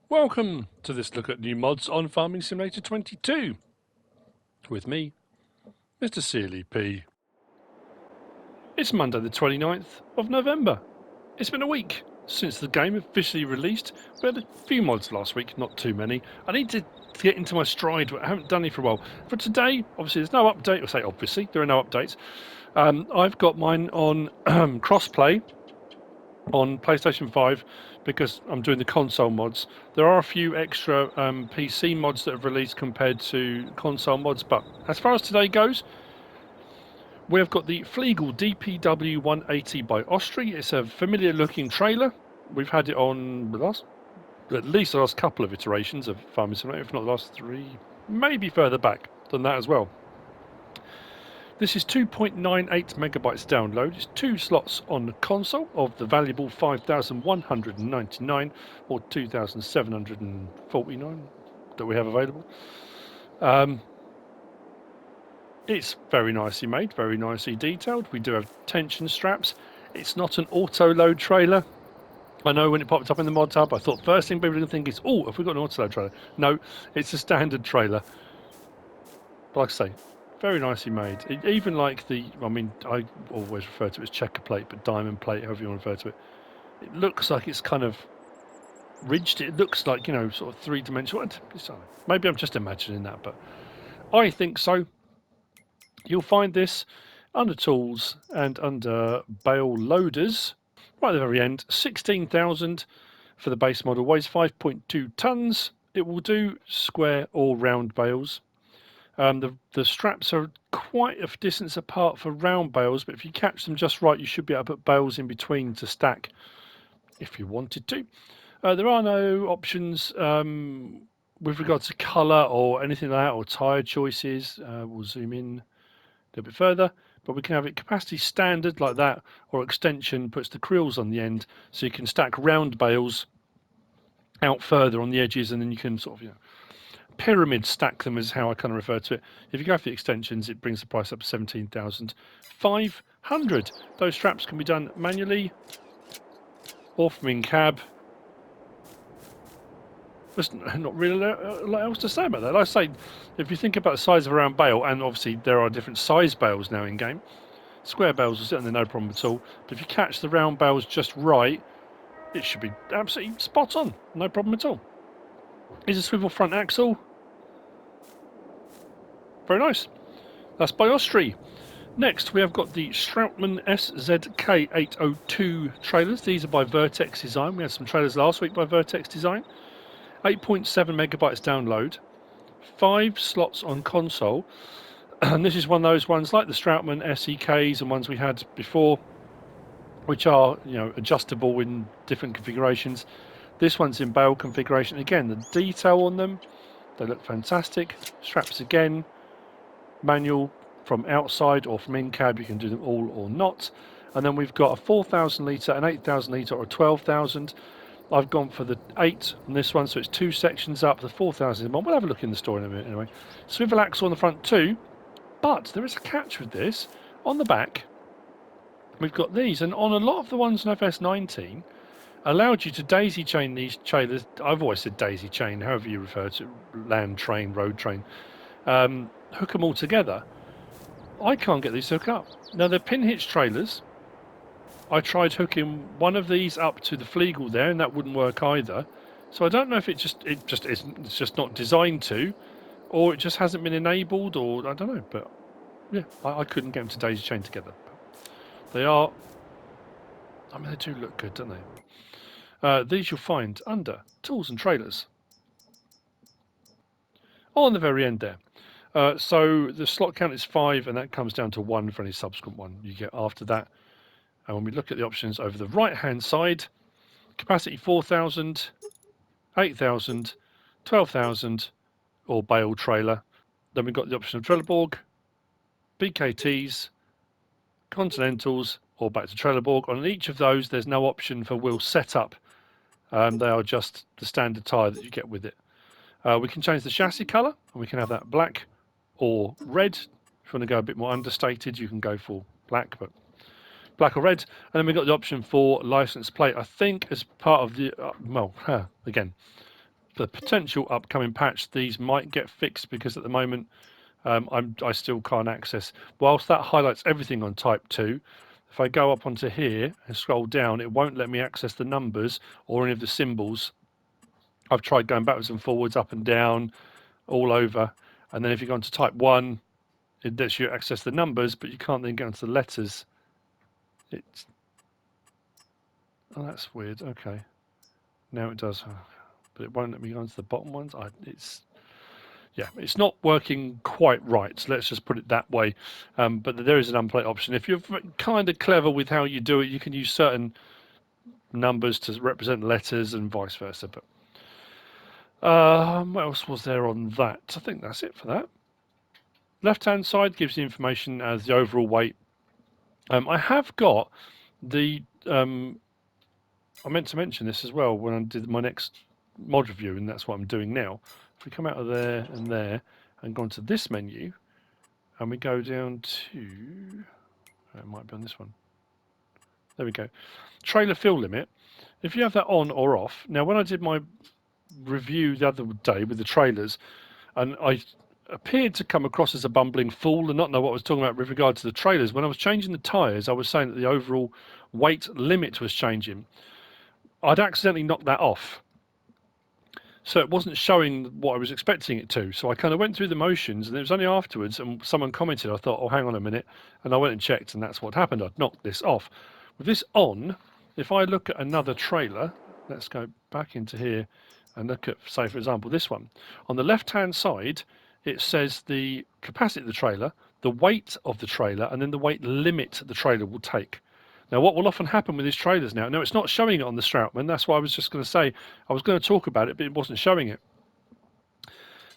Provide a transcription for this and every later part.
Welcome to this look at new mods on Farming Simulator 22 with me, MrSealyp. It's Monday the 29th of November. It's been a week since the game officially released. We had a few mods last week, not too many. I need to get into my stride, I haven't done it for a while. For today, obviously there's no update, I say obviously, there are no updates. I've got mine on crossplay on PlayStation 5 because I'm doing the console mods. There are a few extra PC mods that have released compared to console mods, but as far as today goes, we've got the Fliegl DPW 180 by Ostry. It's a familiar looking trailer. We've had it on at least the last couple of iterations of Farming Simulator, if not the last three, maybe further back than that as well. This is 2.98 megabytes download. It's 2 slots on the console of the valuable 5,199 or 2,749 that we have available. It's very nicely made, very nicely detailed. We do have tension straps. It's not an auto-load trailer. I know when it popped up in the mod tab, I thought first thing people are going to think is, oh, have we got an auto-load trailer? No, it's a standard trailer. But like I say, very nicely made. Even like I always refer to it as checker plate, but diamond plate, however you want to refer to it. It looks like it's kind of ridged. It looks like, sort of three-dimensional. Maybe I'm just imagining that, but I think so. You'll find this under tools and under bale loaders. Right at the very end, 16,000 for the base model, weighs 5.2 tons. It will do square or round bales. The straps are quite a distance apart for round bales, but if you catch them just right, you should be able to put bales in between to stack if you wanted to. There are no options with regards to colour or anything like that, or tyre choices. We'll zoom in a little bit further, but we can have it capacity standard like that, or extension puts the krills on the end, so you can stack round bales out further on the edges, and then you can sort of, pyramid stack them is how I kind of refer to it. If you go for the extensions, it brings the price up to 17,500. Those straps can be done manually or from in cab. There's not really a lot else to say about that. Like I say, if you think about the size of a round bale, and obviously there are different size bales now in game, square bales will sit on there no problem at all. But if you catch the round bales just right, it should be absolutely spot on, no problem at all. Is a swivel front axle. Very nice. That's by Ostry. Next, we have got the Strautmann SZK802 trailers. These are by VertexDezign. We had some trailers last week by VertexDezign. 8.7 megabytes download. 5 slots on console. And this is one of those ones like the Strautmann SEKs and ones we had before, which are adjustable in different configurations. This one's in bale configuration. Again, the detail on them, they look fantastic. Straps again, manual from outside or from in cab, you can do them all or not. And then we've got a 4,000 litre, an 8,000 litre, or a 12,000. I've gone for the 8 on this one, so it's 2 sections up. The 4,000 is one. We'll have a look in the store in a minute anyway. Swivel axle on the front too, but there is a catch with this. On the back, we've got these, and on a lot of the ones in FS19, allowed you to daisy chain these trailers. I've always said daisy chain, however you refer to it, land train, road train. Hook them all together. I can't get these to hook up. Now they're pin hitch trailers. I tried hooking one of these up to the Fliegl there, and that wouldn't work either. So I don't know if it's just not designed to, or it just hasn't been enabled, or I don't know. But yeah, I couldn't get them to daisy chain together. They are. I mean, they do look good, don't they? These you'll find under tools and trailers. On the very end there. So the slot count is 5, and that comes down to 1 for any subsequent one you get after that. And when we look at the options over the right-hand side, capacity 4,000, 8,000, 12,000, or bale trailer. Then we've got the option of Trelleborg, BKTs, Continentals, or back to Trelleborg. On each of those, there's no option for wheel setup. They are just the standard tyre that you get with it. We can change the chassis colour, and we can have that black or red. If you want to go a bit more understated, you can go for black, but black or red. And then we've got the option for license plate. I think as part of the again, the potential upcoming patch, these might get fixed, because at the moment I still can't access. Whilst that highlights everything on Type 2, if I go up onto here and scroll down, it won't let me access the numbers or any of the symbols. I've tried going backwards and forwards, up and down, all over. And then if you go onto Type 1, it lets you access the numbers, but you can't then get onto the letters. Oh, that's weird. Okay. Now it does. But it won't let me go onto the bottom ones. It's not working quite right. So let's just put it that way. But there is an unplay option. If you're kind of clever with how you do it, you can use certain numbers to represent letters and vice versa. But what else was there on that? I think that's it for that. Left-hand side gives the information as the overall weight. I have got the... I meant to mention this as well when I did my next mod review, and that's what I'm doing now. If we come out of there and go into this menu, and we go down to... it might be on this one. There we go. Trailer fill limit. If you have that on or off... Now, when I did my review the other day with the trailers, and I appeared to come across as a bumbling fool and not know what I was talking about with regard to the trailers. When I was changing the tyres, I was saying that the overall weight limit was changing. I'd accidentally knocked that off, so it wasn't showing what I was expecting it to. So I kind of went through the motions, and it was only afterwards, and someone commented, I thought, oh, hang on a minute, and I went and checked, and that's what happened. I'd knocked this off. With this on, if I look at another trailer, let's go back into here and look at, say, for example, this one. On the left-hand side, it says the capacity of the trailer, the weight of the trailer, and then the weight limit the trailer will take. Now, what will often happen with these trailers now, it's not showing it on the Strautmann. That's why I was just going to say, I was going to talk about it, but it wasn't showing it.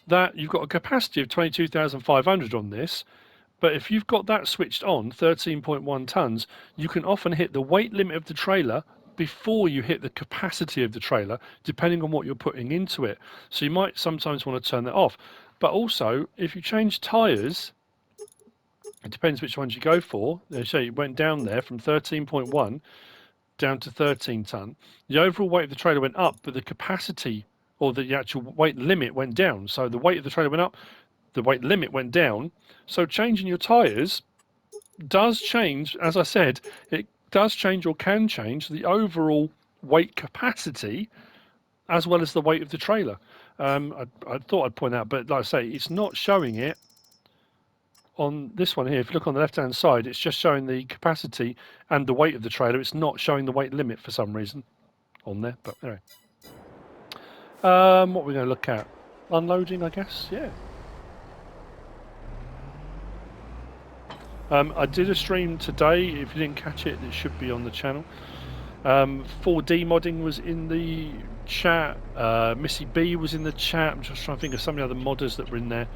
That you've got a capacity of 22,500 on this, but if you've got that switched on, 13.1 tons, you can often hit the weight limit of the trailer before you hit the capacity of the trailer, depending on what you're putting into it. So you might sometimes want to turn that off. But also, if you change tyres, it depends which ones you go for. They show you went down there from 13.1 down to 13 ton. The overall weight of the trailer went up, but the capacity or the actual weight limit went down. So the weight of the trailer went up, the weight limit went down. So changing your tyres does change, as I said, it does change or can change the overall weight capacity as well as the weight of the trailer. I thought I'd point out, but like I say, it's not showing it on this one here. If you look on the left-hand side, it's just showing the capacity and the weight of the trailer. It's not showing the weight limit for some reason on there. But anyway, what we're going to look at? Unloading, I guess. Yeah. I did a stream today. If you didn't catch it, it should be on the channel. 4D modding was in the chat. Missy B was in the chat. I'm just trying to think of some of the other modders that were in there.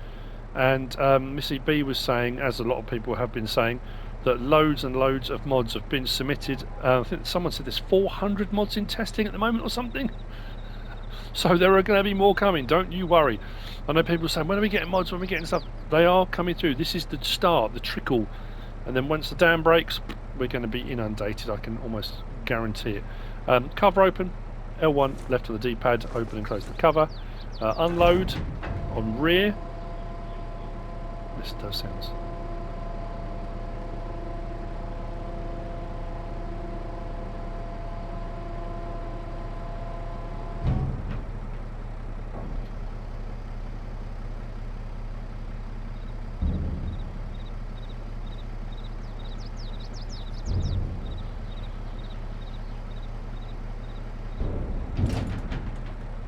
And Missy B was saying, as a lot of people have been saying, that loads and loads of mods have been submitted. I think someone said there's 400 mods in testing at the moment or something. So there are going to be more coming, don't you worry. I know people saying, when are we getting mods, when are we getting stuff? They are coming through. This is the start, the trickle. And then once the dam breaks, we're going to be inundated, I can almost guarantee it. Cover open, L1 left on the D-pad, open and close the cover. Unload on rear. Listen to those sounds.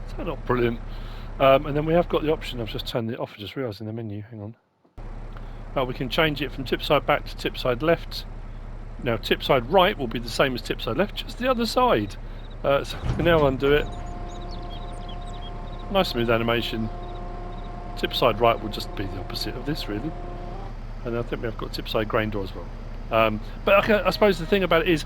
Is that not brilliant? And then we have got the option, I've just turned it off, I just realised in the menu, hang on. We can change it from tip side back to tip side left. Now tip side right will be the same as tip side left, just the other side. So we can now undo it. Nice smooth animation. Tip side right will just be the opposite of this really. And I think we've got tip side grain door as well. But okay, I suppose the thing about it is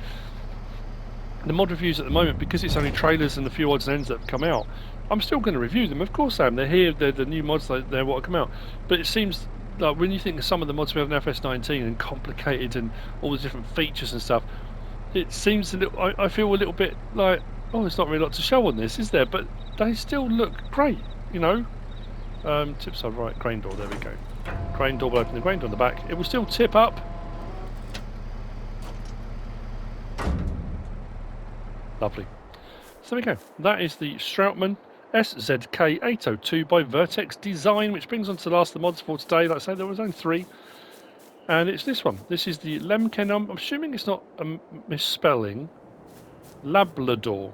the mod reviews at the moment, because it's only trailers and a few odds and ends that have come out, I'm still going to review them. Of course I am. They're here, they're the new mods, they're what have come out. But it seems like when you think of some of the mods we have in FS19 and complicated and all the different features and stuff, it seems a little, I feel a little bit like Oh, there's not really a lot to show on this, is there? But they still look great, you know. Tip side right, grain door, there we go. Grain door will open the grain door on the back. It will still tip up. Lovely. So there we go. That is the Strautmann SZK802 by VertexDezign, which brings on to the last of the mods for today. Like I say, there was only 3. And it's this one. This is the Lemken. I'm assuming it's not a misspelling. Lablador.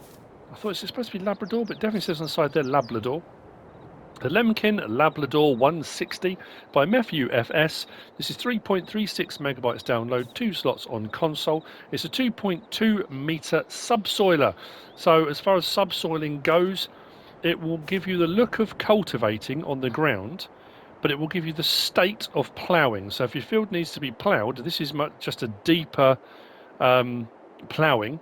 I thought it's supposed to be Labrador, but it definitely says on the side there Lablador. The Lemken Lablador 160 by MefiuFs. This is 3.36 megabytes download, 2 slots on console. It's a 2.2 meter subsoiler. So as far as subsoiling goes, it will give you the look of cultivating on the ground, but it will give you the state of ploughing. So if your field needs to be ploughed, this is just a deeper ploughing.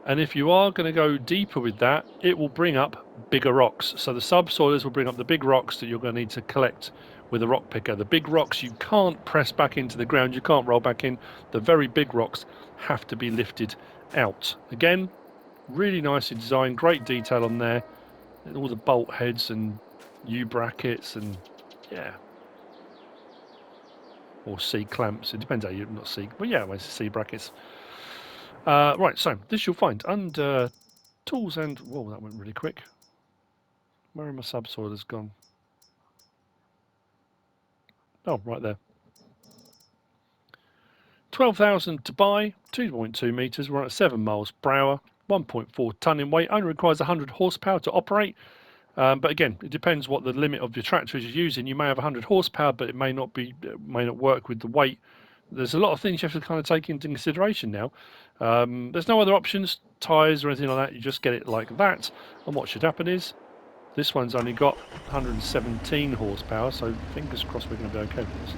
And if you are going to go deeper with that, it will bring up bigger rocks. So the subsoilers will bring up the big rocks that you're going to need to collect with a rock picker. The big rocks you can't press back into the ground, you can't roll back in. The very big rocks have to be lifted out. Again, really nicely designed, great detail on there. And all the bolt heads and U-brackets and, yeah. Or C-clamps, it depends how you're not C, but yeah, it's C-brackets. Right, so this you'll find under tools and... Whoa, that went really quick. Where are my subsoilers gone? Oh, right there. 12,000 to buy, 2.2 metres, we're at 7 miles per hour, 1.4 tonne in weight, only requires 100 horsepower to operate. But again, it depends what the limit of your tractor is you're using. You may have 100 horsepower, but it may not work with the weight. There's a lot of things you have to kind of take into consideration now. There's no other options, tyres or anything like that. You just get it like that. And what should happen is, this one's only got 117 horsepower, so fingers crossed we're going to be okay with this.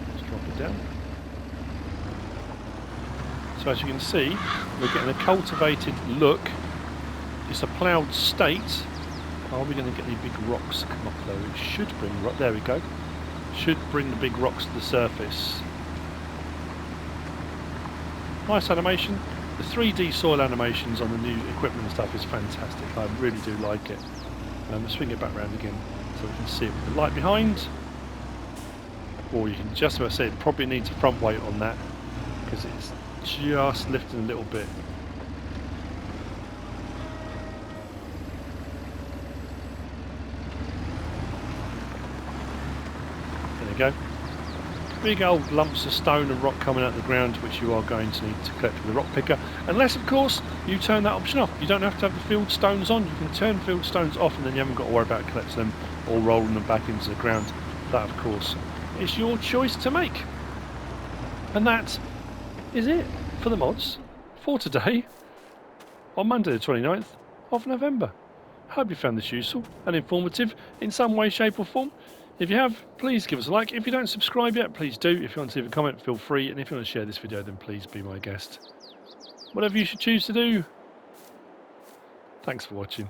Let's drop it down. So as you can see, we're getting a cultivated look. It's a ploughed state. Are we going to get any big rocks to come up though? It should bring, there we go. Should bring the big rocks to the surface. Nice animation. The 3D soil animations on the new equipment and stuff is fantastic. I really do like it. Let's swing it back around again so we can see it with the light behind. Or you can just about say it probably needs a front weight on that because it's just lifting a little bit. There you go. Big old lumps of stone and rock coming out of the ground, which you are going to need to collect with a rock picker. Unless, of course, you turn that option off. You don't have to have the field stones on. You can turn field stones off and then you haven't got to worry about collecting them or rolling them back into the ground. That, of course, is your choice to make. And that is it for the mods for today on Monday the 29th of November. I hope you found this useful and informative in some way, shape or form. If you have, please give us a like. If you don't subscribe yet, please do. If you want to leave a comment, feel free. And if you want to share this video, then please be my guest. Whatever you should choose to do. Thanks for watching.